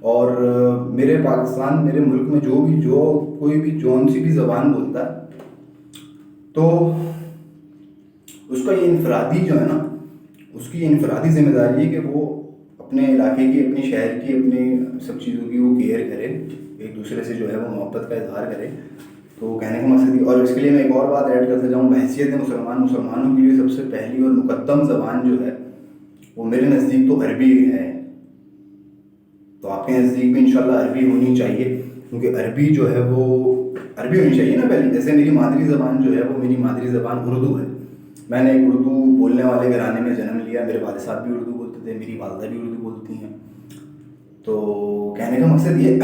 اور میرے پاکستان میرے ملک میں جو کوئی بھی جون سی بھی زبان بولتا ہے تو اس کا یہ انفرادی جو ہے نا اس کی انفرادی ذمہ داری ہے کہ وہ اپنے علاقے کی اپنی شہر کی اپنی سب چیزوں کی وہ کیئر کرے، ایک دوسرے سے جو ہے وہ محبت کا اظہار کرے. تو کہنے کا مقصد یہ، اور اس کے لیے میں ایک اور بات ایڈ کرتا جاؤں، بحیثیت مسلمانوں کے لیے سب سے پہلی اور مقدم زبان جو ہے وہ میرے نزدیک تو عربی ہے. تو آپ کے نزدیک بھی انشاءاللہ عربی ہونی چاہیے، کیونکہ عربی جو ہے وہ عربی ہونی چاہیے نا پہلے. جیسے میری مادری زبان جو ہے وہ میری مادری زبان اردو ہے. میں نے ایک اردو بولنے والے گھرانے میں جنم لیا، میرے والد صاحب بھی اردو بولتے تھے، میری والدہ بھی اردو بولتی ہیں. تو کہنے کا مقصد یہ،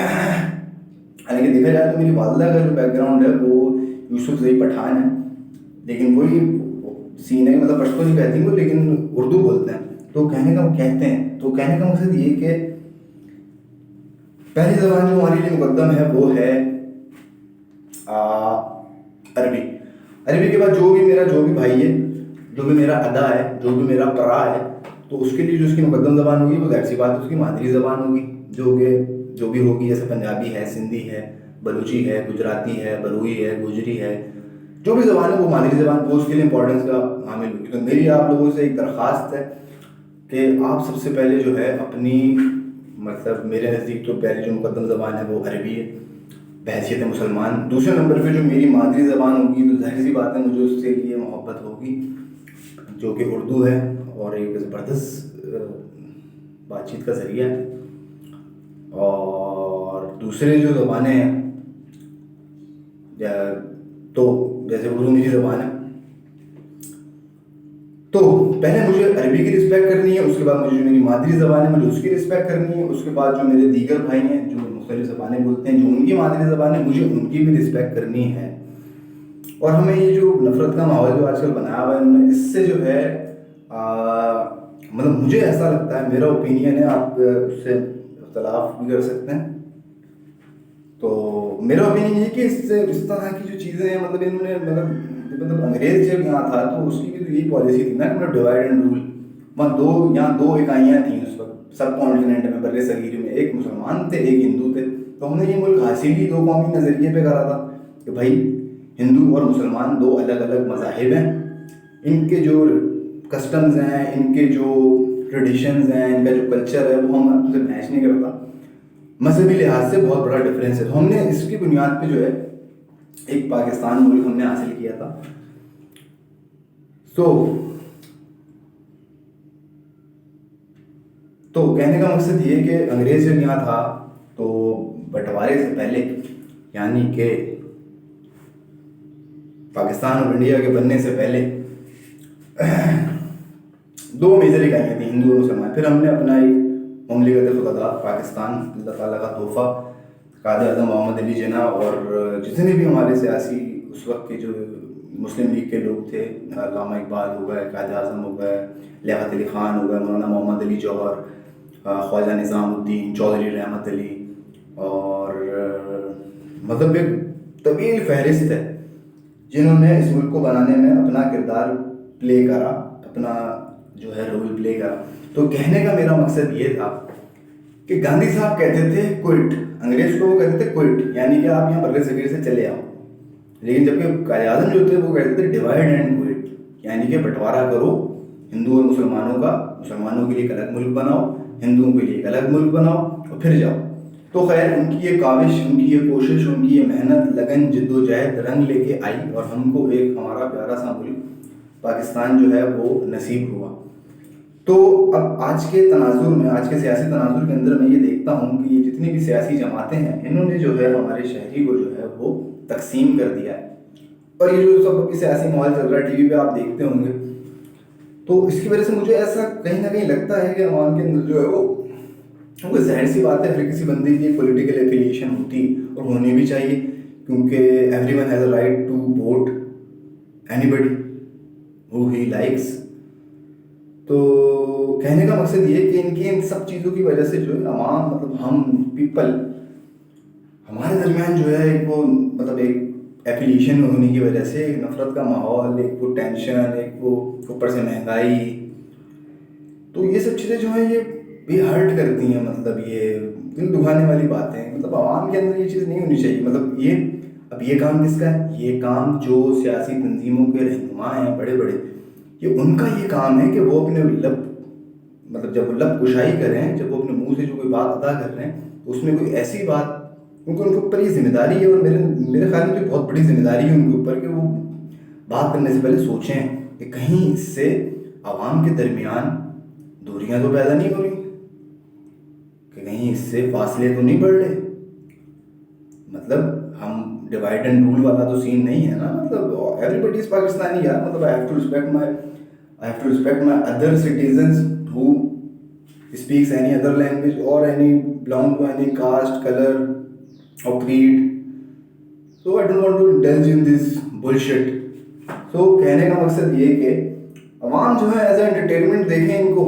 حالانکہ دیکھا جائے تو میری والدہ کا جو بیک گراؤنڈ ہے وہ یوسف زئی پٹھان ہے، لیکن وہی سینے مطلب پشتو نہیں کہتی وہ، لیکن اردو بولتے ہیں. تو کہنے کا مقصد یہ کہ پہلی زبان جو ہمارے لیے مقدم ہے وہ ہے عربی. عربی کے بعد جو بھی بھائی ہے، جو بھی میرا ادا ہے، جو بھی میرا پرا ہے، تو اس کے لیے جو اس کی مقدم زبان ہوگی وہ ظاہر سی بات ہے اس کی مادری زبان ہوگی، جو بھی ہوگی. جیسے پنجابی ہے، سندھی ہے، بلوچی ہے، گجراتی ہے، بروئی ہے، گوجری ہے، جو بھی زبان ہے وہ مادری زبان وہ اس کے لیے امپورٹنس کا حامل ہوگی. تو میری آپ لوگوں سے ایک درخواست ہے کہ آپ سب سے پہلے جو ہے اپنی مطلب میرے نزدیک تو پہلے جو مقدم زبان ہے وہ عربی ہے بحیثیت مسلمان. دوسرے نمبر پہ جو میری مادری زبان ہوگی تو ظاہر سی بات ہے مجھے اس سے لیے محبت ہوگی، جو کہ اردو ہے اور ایک زبردست بات چیت کا ذریعہ ہے. اور دوسرے جو زبانیں ہیں تو جیسے اردو میری زبان ہے، تو پہلے مجھے عربی کی رسپیکٹ کرنی ہے، اس کے بعد مجھے جو میری مادری زبان ہے مجھے اس کی رسپیکٹ کرنی ہے، اس کے بعد جو میرے دیگر بھائی ہیں جو مختلف زبانیں بولتے ہیں جو ان کی مادری زبان ہے مجھے ان کی بھی رسپیکٹ کرنی ہے. اور ہمیں یہ جو نفرت کا ماحول جو آج کل بنایا ہوا ہے انہوں نے، اس سے جو ہے مطلب مجھے ایسا لگتا ہے، میرا اوپینین ہے، آپ اس سے اختلاف بھی کر سکتے ہیں. تو میرا اوپینین یہ کہ اس طرح کی جو چیزیں ہیں مطلب انہوں نے مطلب انگریز جب یہاں تھا تو اس کی بھی تو یہی پالیسی تھی نا کہ مطلب ڈیوائڈ اینڈ رول. یہاں دو اکائیاں تھیں اس وقت سب کانٹیننٹ میں، بر صغیر میں، ایک مسلمان تھے ایک ہندو تھے. تو ہم نے یہ ملک حاصل ہی دو قومی نظریے پہ کرا تھا کہ بھائی ہندو اور مسلمان دو الگ الگ مذاہب ہیں، ان کے جو کسٹمز ہیں، ان کے جو ٹریڈیشنز ہیں، ان کا جو کلچر ہے وہ ہم سے میچ نہیں کرتا، مذہبی لحاظ سے بہت بڑا ڈفرینس ہے. تو ہم نے اس کی بنیاد پہ جو ہے ایک پاکستان ملک ہم نے حاصل کیا تھا. تو کہنے کا مقصد یہ کہ انگریز جب یہاں تھا تو بٹوارے سے پہلے، یعنی کہ پاکستان اور انڈیا کے بننے سے پہلے دو میجر اکائیاں تھیں، ہندو اور مسلمان. پھر ہم نے اپنا ایک مملکت خدا پاکستان اللہ تعالیٰ کا تحفہ قائد اعظم محمد علی جناح اور جتنے بھی ہمارے سیاسی اس وقت کے جو مسلم لیگ کے لوگ تھے، علامہ اقبال ہو گئے، قائد اعظم ہو گئے، لیاقت علی خان ہو گئے، مولانا محمد علی جوہر، خواجہ نظام الدین، چودھری رحمت علی، اور مطلب ایک طویل فہرست ہے جنہوں نے اس ملک کو بنانے میں اپنا کردار پلے کرا، اپنا جو ہے رول پلے کرا. تو کہنے کا میرا مقصد یہ تھا کہ گاندھی صاحب کہتے تھے کوئٹ، انگریز کو وہ کہتے تھے کوئٹ، یعنی کہ آپ یہاں بر صغیر سے چلے آؤ. لیکن جبکہ قائد اعظم جو تھے وہ کہتے تھے ڈیوائڈ اینڈ کوئٹ، یعنی کہ بٹوارا کرو ہندو اور مسلمانوں کا، مسلمانوں کے لیے ایک الگ ملک بناؤ، ہندوؤں کے لیے ایک الگ ملک بناؤ اور پھر جاؤ. تو خیر ان کی یہ کاوش، ان کی یہ کوشش، ان کی یہ محنت، لگن، جد و جہد رنگ لے کے آئی اور ہم کو ایک ہمارا پیارا سا ملک پاکستان جو ہے وہ نصیب ہوا. تو اب آج کے تناظر میں، آج کے سیاسی تناظر کے اندر میں یہ دیکھتا ہوں کہ یہ جتنی بھی سیاسی جماعتیں ہیں انہوں نے جو ہے ہمارے شہری کو جو ہے وہ تقسیم کر دیا ہے. اور یہ جو سب سیاسی ماحول چل رہا ہے ٹی وی پہ آپ دیکھتے ہوں گے، تو اس کی وجہ سے مجھے ایسا کہیں نہ کہیں لگتا ہے کہ عوام کے اندر جو ہے وہ ظاہر سی بات ہے ہر کسی بندے کی پولیٹیکل ایفیلیشن ہوتی اور ہونی بھی چاہیے، کیونکہ everyone has a right to vote anybody who he likes. تو کہنے کا مقصد یہ کہ ان سب چیزوں کی وجہ سے جو ہے عوام مطلب ہم پیپل ہمارے درمیان جو ہے ایک وہ مطلب ایک ایفیلیشن ہونے کی وجہ سے ایک نفرت کا ماحول، ایک وہ ٹینشن، ایک وہ اوپر سے مہنگائی، تو یہ سب چیزیں جو ہیں یہ بھی ہرٹ کرتی ہیں، مطلب یہ دل دکھانے والی باتیں ہیں. مطلب عوام کے اندر یہ چیز نہیں ہونی چاہیے. مطلب یہ کام کس کا ہے؟ یہ کام جو سیاسی تنظیموں کے رہنما ہیں بڑے بڑے، یہ ان کا یہ کام ہے کہ وہ اپنے مطلب جب وہ لب کشائی کر رہے ہیں، جب وہ اپنے منہ سے جو کوئی بات ادا کر رہے ہیں تو اس میں کوئی ایسی بات، ان کے اوپر یہ ذمہ داری ہے، اور میرے خیال میں تو بہت بڑی ذمہ داری ہے ان کے اوپر کہ وہ بات کرنے سے پہلے سوچیں کہ کہیں اس سے عوام کے درمیان دوریاں تو پیدا نہیں ہو رہی، کہ کہیں اس سے فاصلے تو نہیں بڑھ رہے. مطلب ہم ڈیوائڈ اینڈ رول والا تو سین نہیں ہے نا. مطلب ایوری بڈی از پاکستانی یار. مطلب I have to respect my other citizens who speaks any other language or any belong to any caste, color or creed. So I don't want to indulge in this bullshit. So کہنے کا مقصد یہ کہ عوام جو ہے as a entertainment دیکھیں ان کو.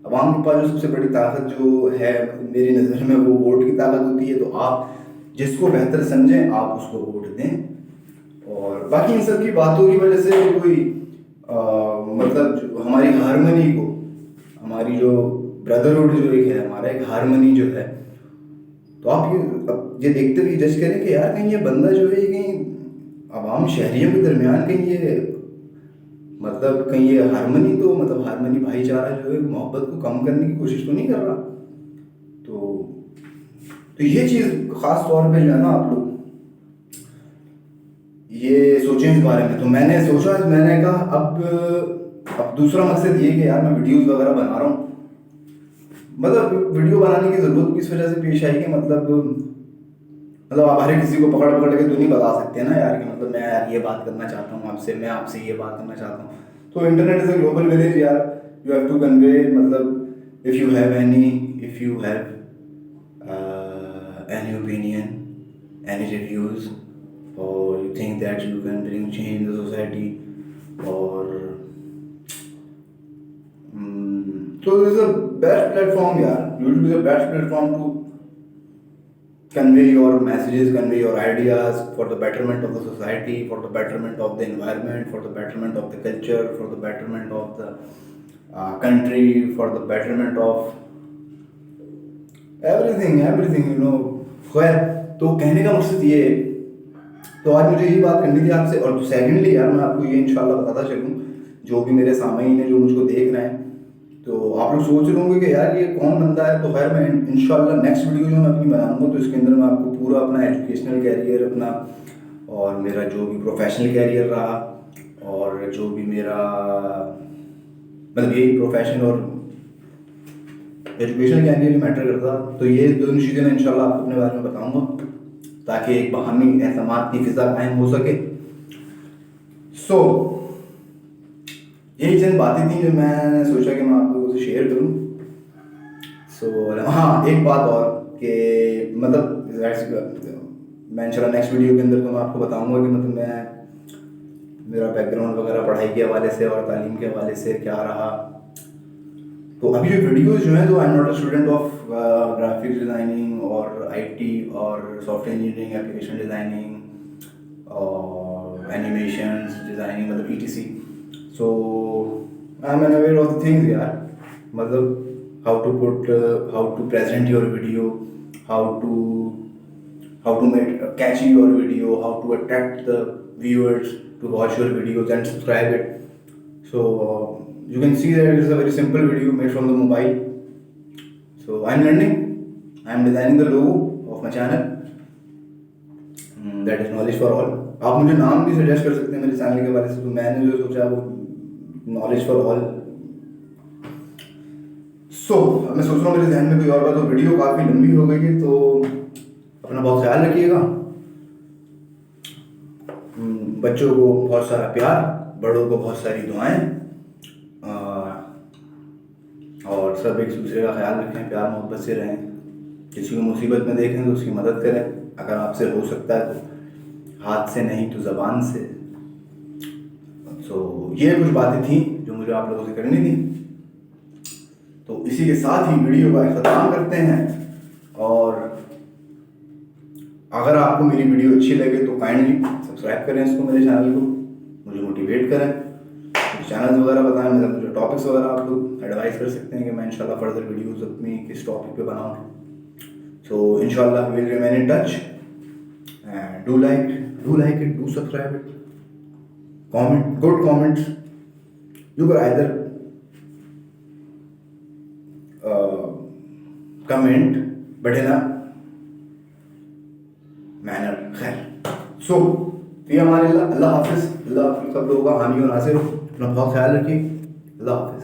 عوام کے پاس جو سب سے بڑی طاقت جو ہے میری نظر میں وہ ووٹ کی طاقت ہوتی ہے. تو آپ جس کو بہتر سمجھیں آپ اس کو ووٹ دیں. اور باقی ان سب کی باتوں کی وجہ سے کوئی مطلب ہماری ہارمنی کو، ہماری جو بردرہڈ جو ایک ہے، ہمارا ایک ہارمنی جو ہے، تو آپ یہ دیکھتے ہوئے جج کریں کہ یار کہیں یہ بندہ جو ہے کہیں عوام شہریوں کے درمیان کہیں یہ مطلب کہیں یہ ہارمنی تو مطلب ہارمنی بھائی چارہ جو ہے محبت کو کم کرنے کی کوشش تو نہیں کر رہا. تو یہ چیز خاص طور پہ جو ہے نا آپ لوگ یہ سوچیں اس بارے میں. تو میں نے سوچا، میں نے کہا اب دوسرا مقصد یہ کہ یار میں ویڈیوز وغیرہ بنا رہا ہوں. مطلب ویڈیو بنانے کی ضرورت اس وجہ سے پیش آئی کہ مطلب آپ ہر کسی کو پکڑ کے تو نہیں بتا سکتے نا یار کہ مطلب میں یار یہ بات کرنا چاہتا ہوں آپ سے، میں آپ سے یہ بات کرنا چاہتا ہوں. تو internet is a global village یار. یو ہیو ٹو کنوے، مطلب if you have any opinion, any reviews, or you think that you can bring change in the society, or so this is the best platform yaar. YouTube is the best platform to convey your messages, convey your ideas for the betterment of the society, for the betterment of the environment, for the betterment of the culture, for the betterment of the country, for the betterment of everything, you know. خیر تو کہنے کا مقصد یہ ہے. تو آج مجھے یہ بات کرنی تھی آپ سے. اور سیکنڈلی یار میں آپ کو یہ انشاءاللہ بتاتا چلوں، جو بھی میرے سامعین ہیں جو مجھ کو دیکھ رہے ہیں، تو آپ لوگ سوچ رہے ہوں گے کہ یار یہ کون بندہ ہے. تو خیر میں انشاءاللہ نیکسٹ ویڈیو جو میں اپنی بناؤں گا تو اس کے اندر میں آپ کو پورا اپنا ایجوکیشنل کیریئر اپنا، اور میرا جو بھی پروفیشنل کیریئر رہا، اور جو بھی میرا مطلب یہی پروفیشن اور ایجوکیشن کیریئر میٹر کرتا، تو یہ دونوں چیزیں میں انشاءاللہ آپ کو اپنے بارے میں بتاؤں گا تاکہ ایک باہمی اعتماد کی فضا قائم ہو سکے. سو یہی چند باتیں تھیں جو میں نے سوچا کہ میں آپ لوگوں سے شیئر کروں. سو ہاں ایک بات اور کہ مطلب میں انشاءاللہ نیکسٹ ویڈیو کے اندر تو میں آپ کو بتاؤں گا کہ مطلب میرا بیک گراؤنڈ وغیرہ پڑھائی کے حوالے سے اور تعلیم کے حوالے سے کیا رہا. تو ابھی جو ویڈیوز جو ہیں تو I am not a student of graphics designing اور IT اور soft ware engineering, application designing اور اینیمیشنز ڈیزائننگ، مطلب ETC. So I am aware of the things یار. مطلب how to present your video, how to make catchy your video, how to attract the viewers to watch your videos and subscribe it. So you can see that it is a very simple video made from the mobile. So I am learning, I am designing the logo of my channel, that is knowledge for all. آپ مجھے نام بھی suggest کر سکتے ہیں میرے channel کے بارے سے. تو میں نے جو سوچا وہ knowledge for all. سو اب میں سوچ رہا ہوں میرے ذہن میں کوئی اور بات. تو ویڈیو کافی لمبی ہو گئی ہے تو اپنا بہت خیال رکھیے گا. بچوں کو بہت سارا پیار، بڑوں کو بہت ساری دعائیں، اور سب ایک دوسرے کا خیال رکھیں، پیار محبت سے رہیں. کسی کو مصیبت میں دیکھیں تو اس کی مدد کریں. اگر آپ سے ہو سکتا ہے تو ہاتھ سے نہیں تو زبان سے. سو یہ کچھ باتیں تھیں جو مجھے آپ لوگوں سے کرنی تھی. تو اسی کے ساتھ ہی ویڈیو کا اختتام کرتے ہیں. اور اگر آپ کو میری ویڈیو اچھی لگے تو کائنڈلی سبسکرائب کریں اس کو، میرے چینل کو، مجھے موٹیویٹ کریں. چینلز وغیرہ بتائیں, مطلب جو ٹاپکس وغیرہ آپ لوگ ایڈوائز کر سکتے ہیں کہ میں انشاءاللہ فردر ویڈیوز اپنی کس ٹاپک پہ بناؤں. سو انشاءاللہ we'll remain in touch and do like it, do subscribe it, comment good comments. You could either comment but in a manner. خیر, سو فی امان اللہ. اللہ حافظ. اللہ آپ سب لوگوں کا حامی و ناصر. اپنا بہت خیال رکھیے. اللہ حافظ.